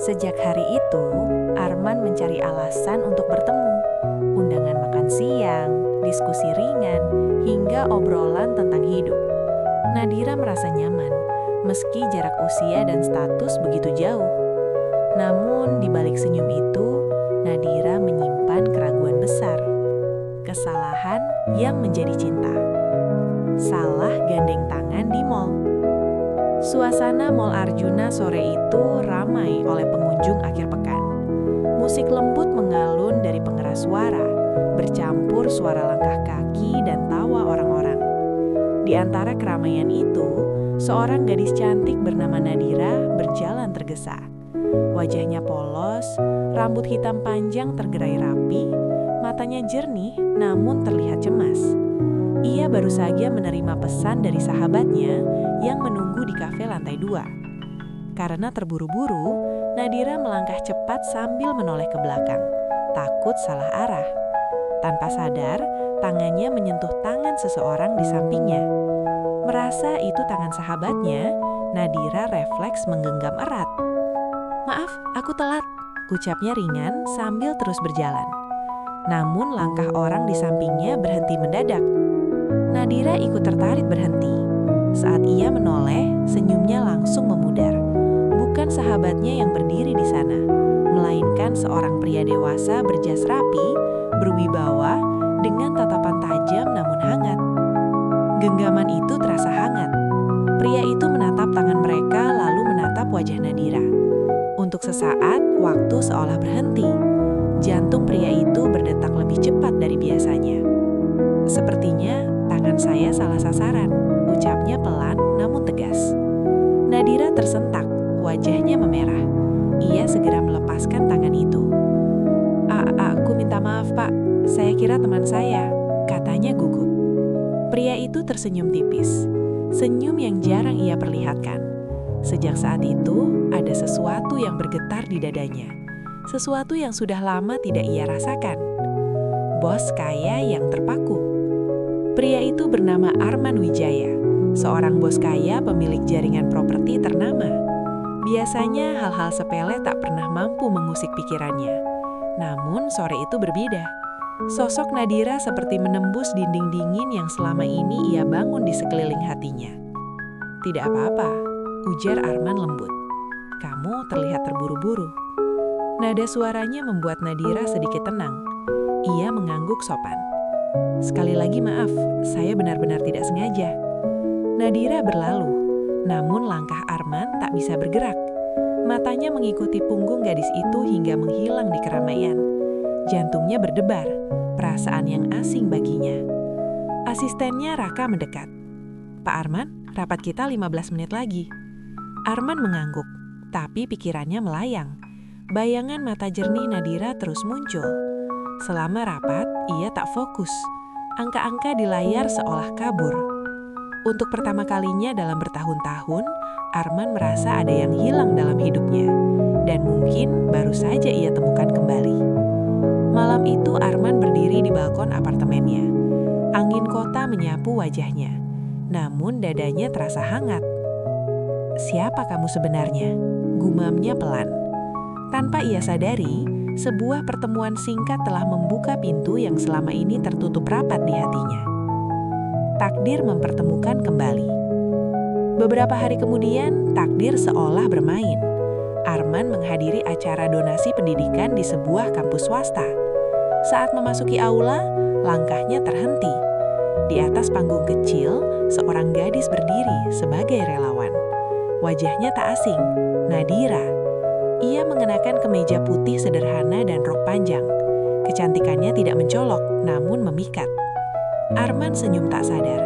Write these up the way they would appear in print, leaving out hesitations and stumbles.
Sejak hari itu, Arman mencari alasan untuk bertemu. Undangan makan siang, diskusi ringan, hingga obrolan tentang hidup. Nadira merasa nyaman, meski jarak usia dan status begitu jauh. Namun, di balik senyum itu, Nadira menyimpan keraguan besar. Kesalahan yang menjadi cinta. Salah gandeng tangan di mall. Suasana Mall Arjuna sore itu ramai oleh pengunjung akhir pekan. Musik lembut mengalun dari pengeras suara, bercampur suara langkah kaki dan tawa orang-orang. Di antara keramaian itu, seorang gadis cantik bernama Nadira berjalan tergesa. Wajahnya polos, rambut hitam panjang tergerai rapi, matanya jernih namun terlihat cemas. Ia baru saja menerima pesan dari sahabatnya yang menunggu di kafe lantai 2. Karena terburu-buru, Nadira melangkah cepat sambil menoleh ke belakang, takut salah arah. Tanpa sadar, tangannya menyentuh tangan seseorang di sampingnya. Merasa itu tangan sahabatnya, Nadira refleks menggenggam erat. "Maaf, aku telat," ucapnya ringan sambil terus berjalan. Namun langkah orang di sampingnya berhenti mendadak. Nadira ikut tertarik berhenti. Saat ia menoleh, senyumnya langsung memudar. Bukan sahabatnya yang berdiri di sana, melainkan seorang pria dewasa berjas rapi, berwibawa, dengan tatapan tajam namun hangat. Genggaman itu terasa hangat. Pria itu menatap tangan mereka lalu menatap wajah Nadira. Untuk sesaat, waktu seolah berhenti. Jantung pria itu berdetak lebih cepat dari biasanya. "Sepertinya tangan saya salah sasaran," ucapnya pelan namun tegas. Nadira tersentak, wajahnya memerah. Ia segera melepaskan tangan itu. Aku minta maaf, Pak. Saya kira teman saya," katanya gugup. Pria itu tersenyum tipis. Senyum yang jarang ia perlihatkan. Sejak saat itu, ada sesuatu yang bergetar di dadanya. Sesuatu yang sudah lama tidak ia rasakan. Bos kaya yang terpaku. Pria itu bernama Arman Wijaya, seorang bos kaya pemilik jaringan properti ternama. Biasanya hal-hal sepele tak pernah mampu mengusik pikirannya. Namun sore itu berbeda. Sosok Nadira seperti menembus dinding dingin yang selama ini ia bangun di sekeliling hatinya. "Tidak apa-apa," ujar Arman lembut. "Kamu terlihat terburu-buru." Nada suaranya membuat Nadira sedikit tenang. Ia mengangguk sopan. "Sekali lagi maaf, saya benar-benar tidak sengaja." Nadira berlalu, namun langkah Arman tak bisa bergerak. Matanya mengikuti punggung gadis itu hingga menghilang di keramaian. Jantungnya berdebar, perasaan yang asing baginya. Asistennya Raka mendekat. "Pak Arman, rapat kita 15 menit lagi." Arman mengangguk, tapi pikirannya melayang. Bayangan mata jernih Nadira terus muncul. Selama rapat, ia tak fokus. Angka-angka di layar seolah kabur. Untuk pertama kalinya dalam bertahun-tahun, Arman merasa ada yang hilang dalam hidupnya. Dan mungkin baru saja ia temukan kembali. Malam itu Arman berdiri di balkon apartemennya. Angin kota menyapu wajahnya. Namun dadanya terasa hangat. "Siapa kamu sebenarnya?" gumamnya pelan. Tanpa ia sadari, sebuah pertemuan singkat telah membuka pintu yang selama ini tertutup rapat di hatinya. Takdir mempertemukan kembali. Beberapa hari kemudian, takdir seolah bermain. Arman menghadiri acara donasi pendidikan di sebuah kampus swasta. Saat memasuki aula, langkahnya terhenti. Di atas panggung kecil, seorang gadis berdiri sebagai relawan. Wajahnya tak asing, Nadira. Ia mengenakan kemeja putih sederhana dan rok panjang. Kecantikannya tidak mencolok, namun memikat. Arman senyum tak sadar.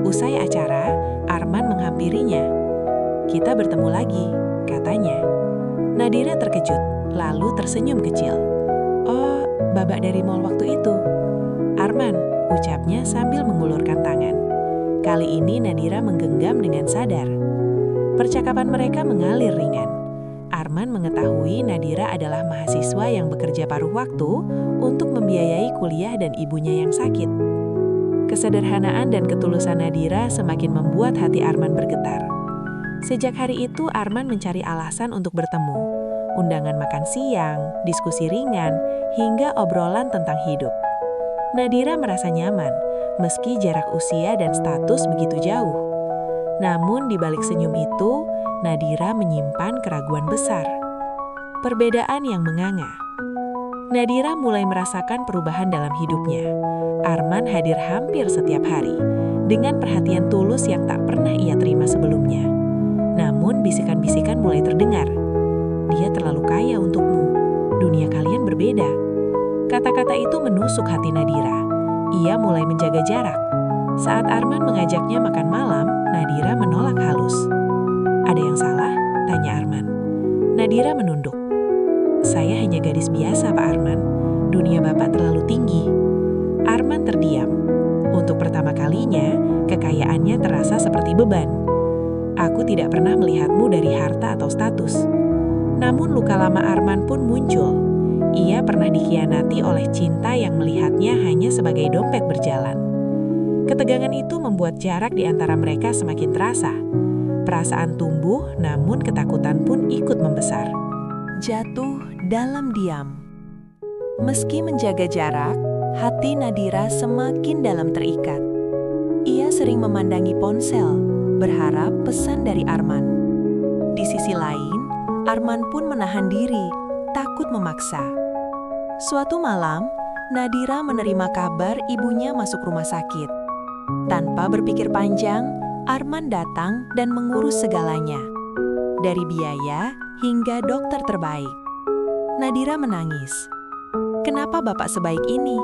Usai acara, Arman menghampirinya. "Kita bertemu lagi," katanya. Nadira terkejut, lalu tersenyum kecil. "Oh, babak dari mall waktu itu." "Arman," ucapnya sambil mengulurkan tangan. Kali ini Nadira menggenggam dengan sadar. Percakapan mereka mengalir ringan. Arman mengetahui Nadira adalah mahasiswa yang bekerja paruh waktu untuk membiayai kuliah dan ibunya yang sakit. Kesederhanaan dan ketulusan Nadira semakin membuat hati Arman bergetar. Sejak hari itu Arman mencari alasan untuk bertemu. undangan makan siang, diskusi ringan, hingga obrolan tentang hidup. Nadira merasa nyaman, meski jarak usia dan status begitu jauh. Namun di balik senyum itu, Nadira menyimpan keraguan besar. Perbedaan yang menganga. Nadira mulai merasakan perubahan dalam hidupnya. Arman hadir hampir setiap hari, dengan perhatian tulus yang tak pernah ia terima sebelumnya. Namun bisikan-bisikan mulai terdengar. Dia terlalu kaya untukmu, dunia kalian berbeda. Kata-kata itu menusuk hati Nadira. Ia mulai menjaga jarak. Saat Arman mengajaknya makan malam, Nadira menolak halus. "Ada yang salah?" tanya Arman. Nadira menunduk. "Saya hanya gadis biasa, Pak Arman. Dunia Bapak terlalu tinggi." Arman terdiam. Untuk pertama kalinya, kekayaannya terasa seperti beban. "Aku tidak pernah melihatmu dari harta atau status." Namun luka lama Arman pun muncul. Ia pernah dikhianati oleh cinta yang melihatnya hanya sebagai dompet berjalan. Ketegangan itu membuat jarak di antara mereka semakin terasa. Perasaan tumbuh, namun ketakutan pun ikut membesar. Jatuh dalam diam. Meski menjaga jarak, hati Nadira semakin dalam terikat. Ia sering memandangi ponsel, berharap pesan dari Arman. Di sisi lain, Arman pun menahan diri, takut memaksa. Suatu malam, Nadira menerima kabar ibunya masuk rumah sakit. Tanpa berpikir panjang, Arman datang dan mengurus segalanya. Dari biaya hingga dokter terbaik. Nadira menangis. "Kenapa Bapak sebaik ini?"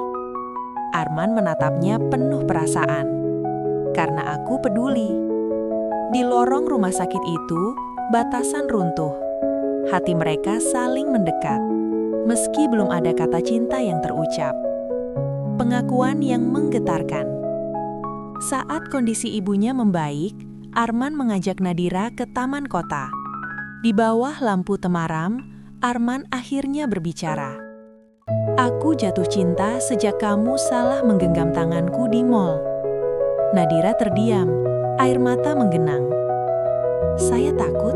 Arman menatapnya penuh perasaan. "Karena aku peduli." Di lorong rumah sakit itu, batasan runtuh. Hati mereka saling mendekat, meski belum ada kata cinta yang terucap. Pengakuan yang menggetarkan. Saat kondisi ibunya membaik, Arman mengajak Nadira ke taman kota. Di bawah lampu temaram, Arman akhirnya berbicara. "Aku jatuh cinta sejak kamu salah menggenggam tanganku di mall." Nadira terdiam, air mata menggenang. "Saya takut."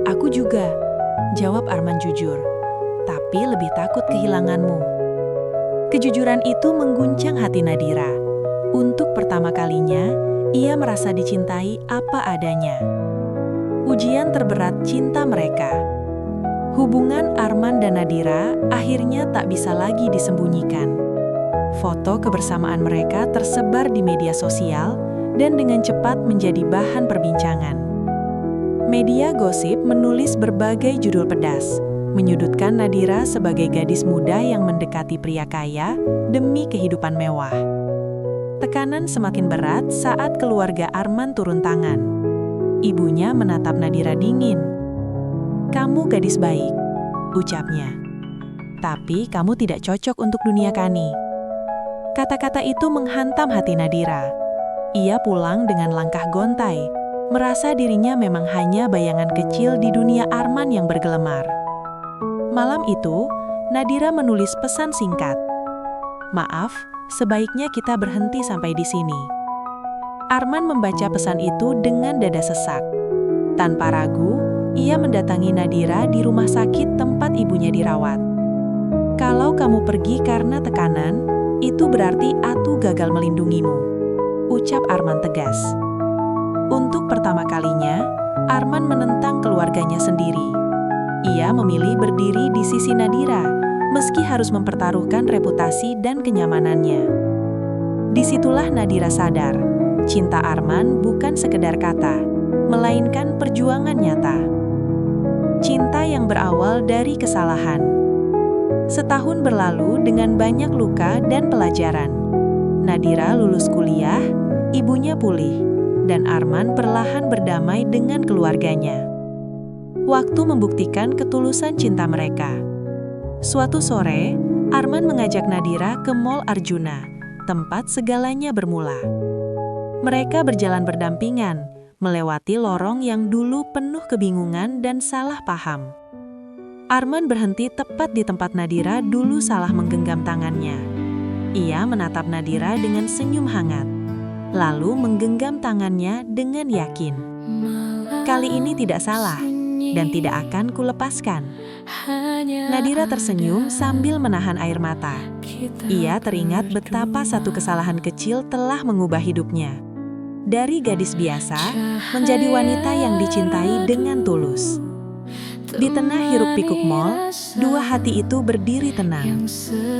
"Aku juga," jawab Arman jujur. "Tapi lebih takut kehilanganmu." Kejujuran itu mengguncang hati Nadira. Untuk pertama kalinya, ia merasa dicintai apa adanya. Ujian terberat cinta mereka. Hubungan Arman dan Nadira akhirnya tak bisa lagi disembunyikan. Foto kebersamaan mereka tersebar di media sosial dan dengan cepat menjadi bahan perbincangan. Media gosip menulis berbagai judul pedas, menyudutkan Nadira sebagai gadis muda yang mendekati pria kaya demi kehidupan mewah. Tekanan semakin berat saat keluarga Arman turun tangan. Ibunya menatap Nadira dingin. "Kamu gadis baik," ucapnya. "Tapi kamu tidak cocok untuk dunia kani." Kata-kata itu menghantam hati Nadira. Ia pulang dengan langkah gontai, merasa dirinya memang hanya bayangan kecil di dunia Arman yang bergelemar. Malam itu, Nadira menulis pesan singkat. "Maaf, sebaiknya kita berhenti sampai di sini." Arman membaca pesan itu dengan dada sesak. Tanpa ragu, ia mendatangi Nadira di rumah sakit tempat ibunya dirawat. "Kalau kamu pergi karena tekanan, itu berarti Atu gagal melindungimu," ucap Arman tegas. Untuk pertama kalinya, Arman menentang keluarganya sendiri. Ia memilih berdiri di sisi Nadira, meski harus mempertaruhkan reputasi dan kenyamanannya. Disitulah Nadira sadar, cinta Arman bukan sekedar kata, melainkan perjuangan nyata. Cinta yang berawal dari kesalahan. Setahun berlalu dengan banyak luka dan pelajaran. Nadira lulus kuliah, ibunya pulih, dan Arman perlahan berdamai dengan keluarganya. Waktu membuktikan ketulusan cinta mereka. Suatu sore, Arman mengajak Nadira ke Mall Arjuna, tempat segalanya bermula. Mereka berjalan berdampingan, melewati lorong yang dulu penuh kebingungan dan salah paham. Arman berhenti tepat di tempat Nadira dulu salah menggenggam tangannya. Ia menatap Nadira dengan senyum hangat, lalu menggenggam tangannya dengan yakin. "Kali ini tidak salah, dan tidak akan kulepaskan. Nadira tersenyum sambil menahan air mata. Ia teringat betapa satu kesalahan kecil telah mengubah hidupnya. Dari gadis biasa, menjadi wanita yang dicintai dengan tulus. Di tengah hiruk-pikuk mall, dua hati itu berdiri tenang.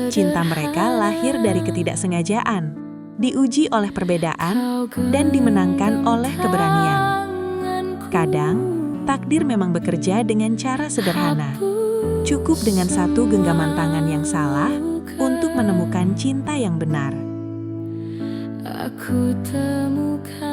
Cinta mereka lahir dari ketidaksengajaan, diuji oleh perbedaan, dan dimenangkan oleh keberanian. Kadang, takdir memang bekerja dengan cara sederhana. Cukup dengan satu genggaman tangan yang salah untuk menemukan cinta yang benar. Aku temukan